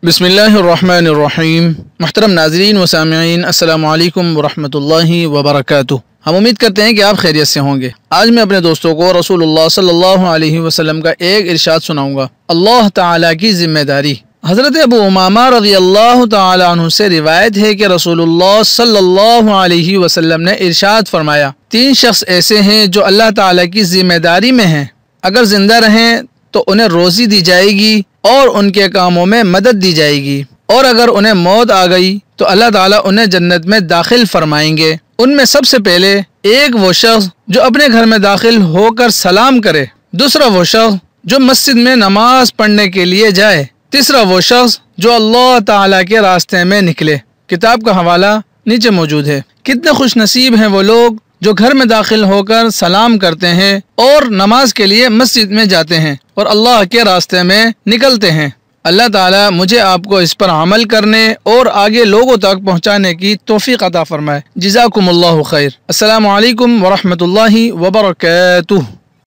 बिस्मिल्लाहिर्रहमानिर्रहीम। मुहतरम नाज़रीन व सामिईन, अस्सलामु अलैकुम व रहमतुल्लाहि व बरकातुहू। हम उम्मीद करते हैं कि आप खैरियत से होंगे। आज मैं अपने दोस्तों को रसूलुल्लाह सल्लल्लाहु अलैहि वसल्लम का एक इरशाद सुनाऊंगा, अल्लाह ताला की जिम्मेदारी। हज़रत अबू उमामा रज़ियल्लाहु ताला अन्हु से रिवायत है कि रसूलुल्लाह सल्लल्लाहु अलैहि वसल्लम ने इरशाद फरमाया, 3 शख्स ऐसे हैं जो अल्लाह ताला की जिम्मेदारी में हैं। अगर जिंदा रहें तो उन्हें रोज़ी दी जाएगी और उनके कामों में मदद दी जाएगी, और अगर उन्हें मौत आ गई तो अल्लाह ताला उन्हें जन्नत में दाखिल फरमाएंगे। उनमें सबसे पहले एक वो शख्स जो अपने घर में दाखिल होकर सलाम करे, दूसरा वो शख्स जो मस्जिद में नमाज पढ़ने के लिए जाए, तीसरा वो शख्स जो अल्लाह ताला के रास्ते में निकले। किताब का हवाला नीचे मौजूद है। कितने खुश नसीब हैं वो लोग जो घर में दाखिल होकर सलाम करते हैं और नमाज के लिए मस्जिद में जाते हैं और अल्लाह के रास्ते में निकलते हैं। अल्लाह ताला मुझे आपको इस पर अमल करने और आगे लोगों तक पहुँचाने की तौफीक अता फरमाए। जज़ाकुमुल्लाहु खैर। अस्सलामु अलैकुम व रहमतुल्लाहि व बरकातुहू।